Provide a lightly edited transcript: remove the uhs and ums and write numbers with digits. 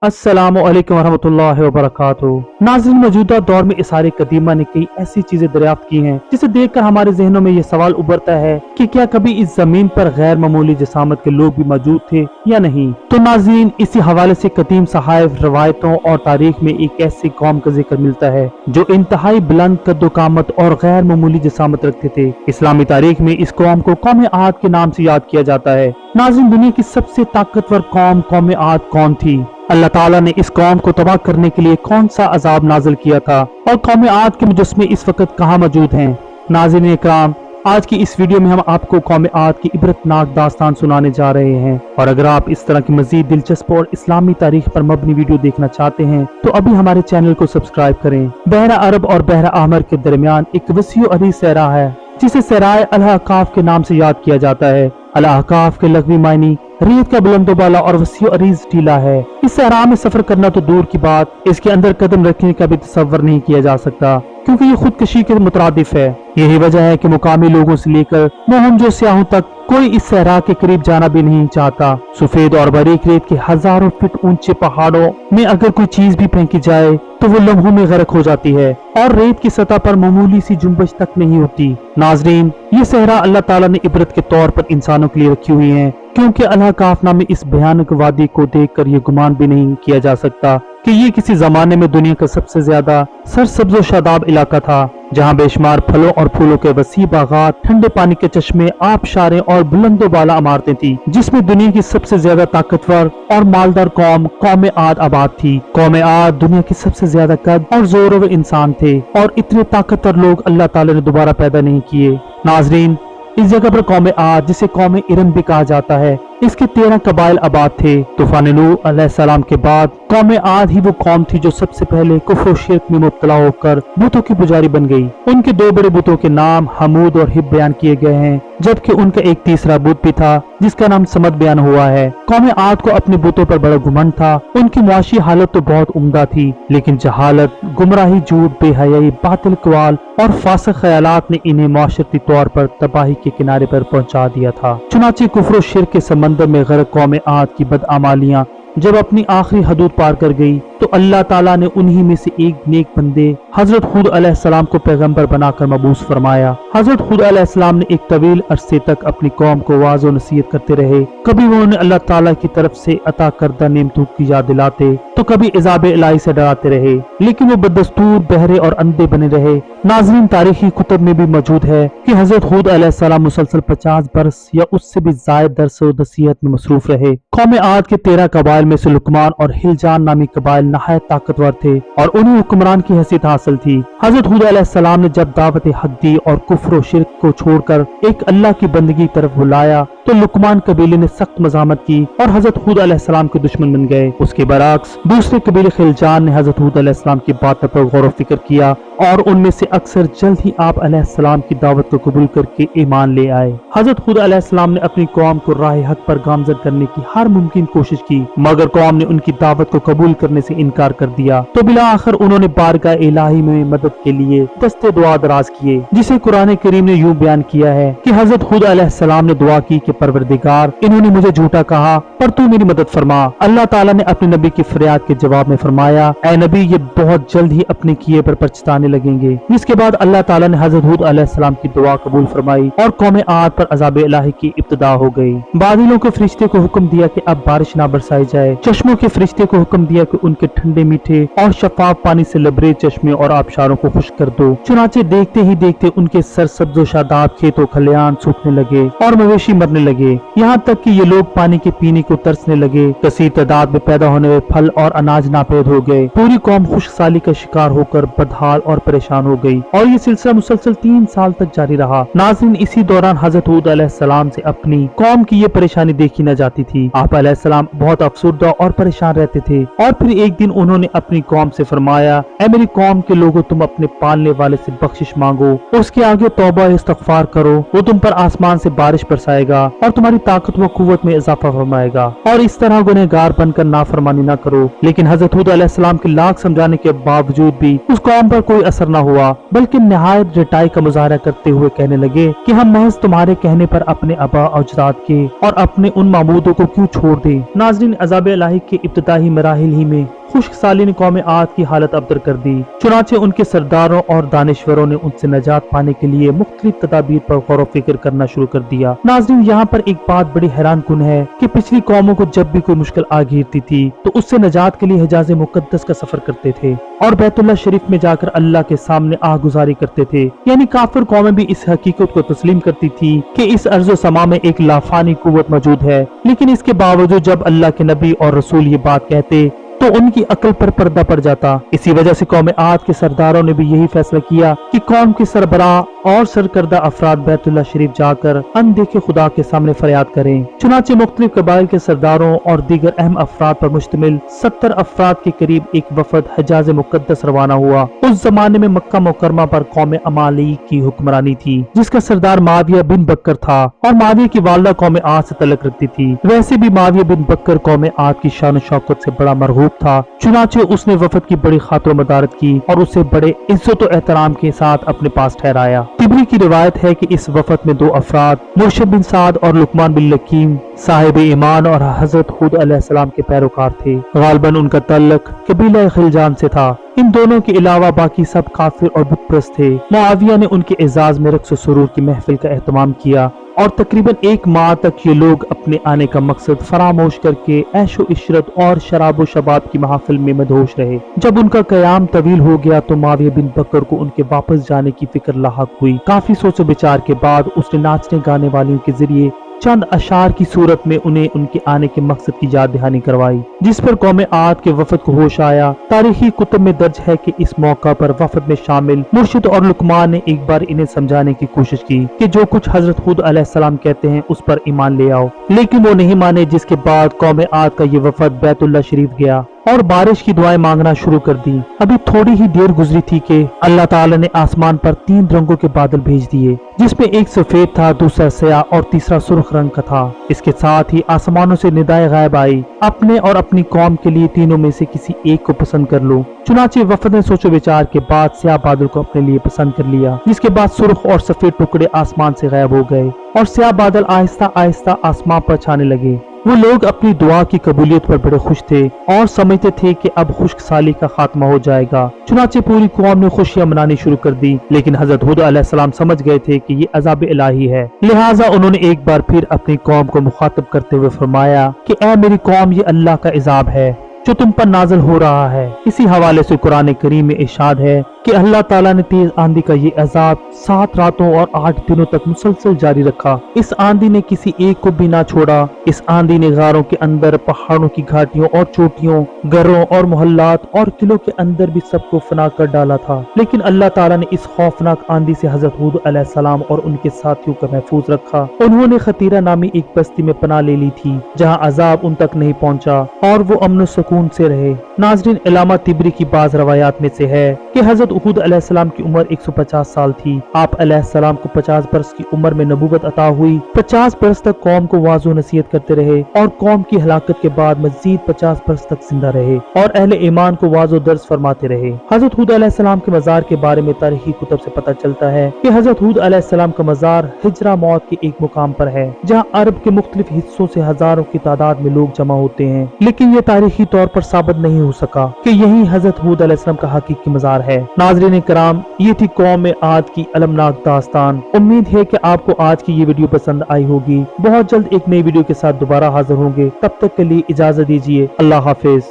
अस्सलामु अलैकुम वरहमतुल्लाहि वबरकातुहू। नाज़रीन, मौजूदा दौर में इसारे कदीमा ने कई ऐसी चीजें दरियाफ्त की हैं जिसे देखकर हमारे जहनों में यह सवाल उभरता है कि क्या कभी इस जमीन पर गैर मामूली जसामत के लोग भी मौजूद थे या नहीं। तो नाज़रीन, इसी हवाले से कदीम सहाइफ, रवायतों और तारीख में एक ऐसी कौम का जिक्र मिलता है जो इंतहाई बुलंद कद्दो-कामत और गैर मामूली जसामत रखते थे। इस्लामी तारीख में इस कौम को कौम आद के नाम से याद किया जाता है। नाज़रीन, दुनिया की सबसे ताकतवर कौम आद कौन थी? अल्लाह ताला ने इस कौम को तबाह करने के लिए कौन सा अजाब नाजिल किया था और कौम आद के मुजस्मे इस वक्त कहाँ मौजूद हैं? नाज़रीन इकराम, आज की इस वीडियो में हम आपको कौम आद की इबरतनाक दास्तान सुनाने जा रहे हैं। और अगर आप इस तरह की मजीद दिलचस्प और इस्लामी तारीख पर मबनी वीडियो देखना चाहते हैं तो अभी हमारे चैनल को सब्सक्राइब करें। बहरा अरब और बहरा अहमर के दरमियान एक वसीअ अरीज़ सहरा है जिसे सहराए अल-अहकाफ के नाम से याद किया जाता है। अल-अहकाफ के लग़वी मायनी रेत का बुलंदोबाला और वसीअ अरीज़ टीला है। इस सहरा में सफर करना तो दूर की बात, इसके अंदर कदम रखने का भी तसव्वुर नहीं किया जा सकता क्योंकि ये खुदकशी के मुतरादिफ है। यही वजह है कि मुकामी लोगों से लेकर मोहनजो स्याहों तक कोई इस सहरा के करीब जाना भी नहीं चाहता। सफेद और बारीक रेत के हजारों फीट ऊंचे पहाड़ों में अगर कोई चीज भी फेंकी जाए तो वो लम्हों में गर्क हो जाती है और रेत की सतह पर मामूली सी जुम्बश तक नहीं होती। नाजरीन, ये सहरा अल्लाह ताला ने इबरत के तौर पर इंसानों के लिए रखी हुई है क्योंकि अल-अहकाफ नामे इस भयानक वादी को देखकर ये गुमान भी नहीं किया जा सकता कि ये किसी जमाने में दुनिया का सबसे ज्यादा सरसब्ज़ो शादाब इलाका था, जहाँ बेशुमार फलों और फूलों के वसी बागात, ठंडे पानी के चश्मे, आबशारें और बुलंदोबाला इमारतें थी, जिसमें दुनिया की सबसे ज्यादा ताकतवर और मालदार कौम आद आबाद थी। कौम आद दुनिया के सबसे ज्यादा कद और जोरवर इंसान थे और इतने ताकतवर लोग अल्लाह ताला ने दोबारा पैदा नहीं किए। नाजरीन, इस जगह पर कौम आद, जिसे कौम इरम भी कहा जाता है, इसके 13 कबाइल आबाद थे। तूफान नूह अलैहिस्सलाम के बाद कौम आद ही वो कौम थी जो सबसे पहले कुफ्र और शिर्क में मुब्तला होकर बुतों की पुजारी बन गई। उनके दो बड़े बुतों के नाम हमूद और हिब बयान किए गए हैं, जबकि उनका एक तीसरा बुत भी था जिसका नाम समद बयान हुआ है। कौम आद को अपने बुतों पर बड़ा घमंड था। उनकी मुआशी हालत तो बहुत उम्दा थी, लेकिन जहालत, गुमराही, झूठ, बेहयाई, बातिल क़वाल और फासिक ख्यालात ने इन्हें माशरती तौर पर तबाही के किनारे पर पहुंचा दिया था। चुनांचे कुफ्र और शिर्क के समंदर में गर्क कौम आद की बदआमालियां जब अपनी आखिरी हदूद पार कर गई तो अल्लाह ताला ने उन्हीं में से एक नेक बंदे हजरत हुद अलैहिस्सलाम को पैगंबर बनाकर मबूस फरमाया। हजरत हुद अलैहिस्सलाम ने एक तवील अरसे तक अपनी कौम को वाज़ और नसीहत करते रहे। कभी वो उन्हें अल्लाह ताला की तरफ से अता करदा नेमतों की याद दिलाते तो कभी इज़ाब इलाही से डराते रहे, लेकिन वो बददस्तूर बहरे और अंधे बने रहे। नाज़रीन, तारीखी कुतुब में भी मौजूद है कि हजरत हुद अलैहिस्सलाम मुसलसल 50 बरस या उससे भी ज़ायद दर्स और नसीहत में मसरूफ रहे। कौम आद के 13 कबाइल में से लुकमान और हिलजान नामी कबाइल नहायत ताकतवर थे और उन्हें हुक्मरान की हैसियत हासिल थी। हजरत हुद अलैहिस्सलाम ने जब दावत हक दी और कुफ्र और शिर्क को छोड़कर एक अल्लाह की बंदगी तरफ बुलाया तो लुकमान कबीले ने सख्त मज़ामत की और हजरत हुद अलैहिस्सलाम के दुश्मन बन गए। उसके बरअक्स दूसरे कबीले खिलजान ने हजरत हुद अलैहिस्सलाम की बातों पर गौर फिक्र किया और उनमें से अक्सर जल्द ही आप अलैहिस्सलाम की दावत को कबूल करके ईमान ले आए। हजरत हुद अलैहिस्सलाम ने अपनी कौम को राह हक पर गामजद करने की हर मुमकिन कोशिश की, मगर कौम ने उनकी दावत को कबूल करने से इनकार कर दिया। तो बिला आखिर उन्होंने बारगाह इलाही में मदद के लिए दस्ते दुआ दराज किए, जिसे कुरान करीम ने यूं बयान किया है कि हजरत हुद अलैहिस्सलाम ने दुआ की कि परवरदिगार, इन्होंने मुझे झूठा कहा पर तू मेरी मदद फरमा। अल्लाह ताला ने अपने नबी की फरियाद के जवाब में फरमाया, ऐ नबी, ये बहुत जल्द ही अपने किए पर पछताने लगेंगे। जिसके बाद अल्लाह ताला ने हजरत हुद अलैहिस्सलाम की दुआ कबूल फरमाई और कौम आद पर अज़ाब इलाही की इब्तिदा हो गई। बादलों के फरिश्ते को हुक्म दिया कि अब बारिश ना बरसाई जाए। चश्मों के फरिश्ते को हुक्म दिया कि उनके ठंडे मीठे और शफाफ पानी से लबरेज चश्मे और आबशारों को खुश्क कर दो। चुनाचे देखते ही देखते उनके सरसब्ज़ो शादाब खेतों खलियान सूखने लगे और मवेशी मरने लगे, यहाँ तक कि ये लोग पानी के पीने को तरसने लगे। कसीर तादाद में पैदा होने वाले फल और अनाज नापैद हो गए। पूरी कौम खुश्क साली का शिकार होकर बदहाल और परेशान हो गई और ये सिलसिला मुसलसल 3 साल तक जारी रहा। नाज़रीन, इसी दौरान हजरत हुद अलैहिस्सलाम से अपनी कौम की ये परेशानी देखी न जाती थी। आप अलैहिस्सलाम बहुत अफसुर्दा और परेशान रहते थे और फिर एक दिन उन्होंने अपनी कौम से फरमाया, ऐ मेरी कौम के लोगों, तुम अपने पालने वाले से बख्शिश मांगो, उसके आगे तौबा इस्तगफार करो, वो तुम पर आसमान से बारिश बरसाएगा और तुम्हारी ताकत व कुव्वत में इजाफा फरमाएगा, और इस तरह गुनहगार बनकर नाफरमानी ना करो। लेकिन हजरत हूद अलैहिस्सलाम के लाख समझाने के बावजूद भी उस कौम पर कोई असर न हुआ, बल्कि निहायत रिटाई का मुजाहरा करते हुए कहने लगे कि हम महज तुम्हारे कहने पर अपने आबा अजदाद के और अपने उन मामूदों को क्यों छोड़ दे। नाज़रीन, अज़ाब इलाही के इब्तिदाई मराहिल ही में खुश्क साली ने कौम आद की हालत अबतर कर दी। चुनाचे उनके सरदारों और दानिश्वरों ने उनसे नजात पाने के लिए मुख्तलिफ तदाबीर पर गौर व फिक्र करना शुरू कर दिया। नाज़रीन, यहाँ पर एक बात बड़ी हैरान कुन है कि पिछली कौमों को जब भी कोई मुश्किल आ घिरती थी तो उससे नजात के लिए हिजाज मुकद्दस का सफर करते थे और बैतुल्लाह शरीफ में जाकर अल्लाह के सामने आगुजारी करते थे। यानी काफिर कौमें भी इस हकीकत को तस्लीम करती थी कि इस अर्ज़ो समा में एक लाफानी कुव्वत मौजूद है। लेकिन इसके बावजूद जब अल्लाह के नबी और रसूल ये बात कहते तो उनकी अकल पर पर्दा पड़ जाता। इसी वजह से कौम आद के सरदारों ने भी यही फैसला किया कि कौम के सरबराह और सरकर्दा अफराद बैतुल्लाह शरीफ जाकर अनदेखे खुदा के सामने फरियाद करें। चुनाचे मुख्तलिफ कबाइल के सरदारों और दीगर अहम अफराद पर मुश्तमिल 70 अफराद के करीब एक वफद हिजाज मुकद्दस रवाना हुआ। उस जमाने में मक्का मुकरमा पर कौम अमालीक की हुक्मरानी थी, जिसका सरदार माविया बिन बकर था और माविया की वालदा कौम आद से तल्लुक रखती थी। वैसे भी माविया बिन बकर कौम आद की शान शौकत से बड़ा मरहूब था। चुनाचे उसने वफद की बड़ी खातिर मदारत की और उसे बड़े इज्जत और एहतराम के साथ अपने पास ठहराया। तिबरी की रिवायत है कि इस वफद में 2 अफराद मुर्शिद बिन साद और लुकमान बिन लकीम साहिब ईमान और हजरत हूद अलैहिस्सलाम के पैरोकार थे। गालिबन उनका तल्लुक कबीला खिलजान से था। इन दोनों के अलावा बाकी सब काफिर और बुतप्रस्त थे। मुआविया ने उनके एजाज में रक्स सुरूर की महफिल का एहतमाम किया और तकरीबन 1 माह तक ये लोग अपने आने का मकसद फरामोश करके ऐशो इशरत और शराबो शबाब की महफिल में मदहोश रहे। जब उनका कयाम तवील हो गया तो माविया बिन बकर को उनके वापस जाने की फिक्र लाहक हुई। काफी सोचो विचार के बाद उसने नाचने गाने वालियों के जरिए चंद अशार की सूरत में उन्हें उनके आने के मकसद की याद दहानी करवाई, जिस पर कौम आद के वफद को होश आया। तारीखी कुतुब में दर्ज है कि इस मौका पर वफद में शामिल मुर्शिद और लुकमान ने एक बार इन्हें समझाने की कोशिश की कि जो कुछ हजरत हूद अलैहिस्सलाम कहते हैं उस पर ईमान ले आओ, लेकिन वो नहीं माने। जिसके बाद कौम आद का ये वफद बैतुल्लाह शरीफ गया और बारिश की दुआएं मांगना शुरू कर दी। अभी थोड़ी ही देर गुजरी थी कि अल्लाह ताला ने आसमान पर 3 रंगों के बादल भेज दिए, जिसमें एक सफेद था, दूसरा स्याह और तीसरा सुर्ख रंग का था। इसके साथ ही आसमानों से निदाए गायब आई, अपने और अपनी कौम के लिए तीनों में से किसी एक को पसंद कर लो। चुनाचे वफद ने सोचो विचार के बाद स्याह बादल को अपने लिए पसंद कर लिया, जिसके बाद सुर्ख और सफेद टुकड़े आसमान से गायब हो गए और स्याह बादल आहिस्ता आहिस्ता आसमान पर छाने लगे। वो लोग अपनी दुआ की कबूलियत पर बड़े खुश थे और समझते थे कि अब खुश्क साली का खात्मा हो जाएगा। चुनाचे पूरी कौम ने खुशियां मनानी शुरू कर दी। लेकिन हजरत हूद अलैहिस्सलाम समझ गए थे कि ये अज़ाब इलाही है, लिहाजा उन्होंने एक बार फिर अपनी कौम को मुखातब करते हुए फरमाया कि ऐ मेरी कौम, ये अल्लाह का इज़ाब है जो तुम पर नाज़िल हो रहा है। इसी हवाले से कुरान करीम में इरशाद है कि अल्लाह ताला ने तेज आंधी का ये अजाब 7 रातों और 8 दिनों तक मुसलसल जारी रखा। इस आंधी ने किसी एक को भी ना छोड़ा। इस आंधी ने गारों के अंदर, पहाड़ों की घाटियों और चोटियों, घरों और मोहल्लात और किलों के अंदर भी सबको फना कर डाला था। लेकिन अल्लाह ताला ने इस खौफनाक आंधी से हजरत हूद अलैहिस्सलाम और उनके साथियों को महफूज रखा। उन्होंने खतीरा नामी एक बस्ती में पनाह ले ली थी, जहाँ अजाब उन तक नहीं पहुँचा और वो अमन सुकून से रहे। नाज़रीन, इलामा तिबरी की बाज रवायात में से है कि हजरत हूद अलैहिस्सलाम की उम्र 150 साल थी। आप अलैहिस्सलाम को 50 बरस की उम्र में नबूवत अता हुई। 50 बरस तक कौम को वाज़ो नसीहत करते रहे और कौम की हलाकत के बाद मजीद 50 बरस तक जिंदा रहे और अहले ईमान को वाज़ो दर्ज फरमाते रहे। हजरत हूद अलैहिस्सलाम के मज़ार के बारे में तारीखी कुतुब से पता चलता है कि हजरत हूद अलैहिस्सलाम का मज़ार हिजरा मौत के एक मुकाम पर है, जहाँ अरब के मुख्तलिफ हिस्सों से हजारों की तादाद में लोग जमा होते हैं। लेकिन ये तारीखी तौर पर साबित नहीं हो सका कि यही हजरत हूद अलैहिस्सलाम का हकीकी मज़ार है। नाज़रीन कराम, ये थी कौम आद की अलमनाक दास्तान। उम्मीद है कि आपको आज की ये वीडियो पसंद आई होगी। बहुत जल्द एक नई वीडियो के साथ दोबारा हाजिर होंगे। तब तक के लिए इजाजत दीजिए। अल्लाह हाफिज।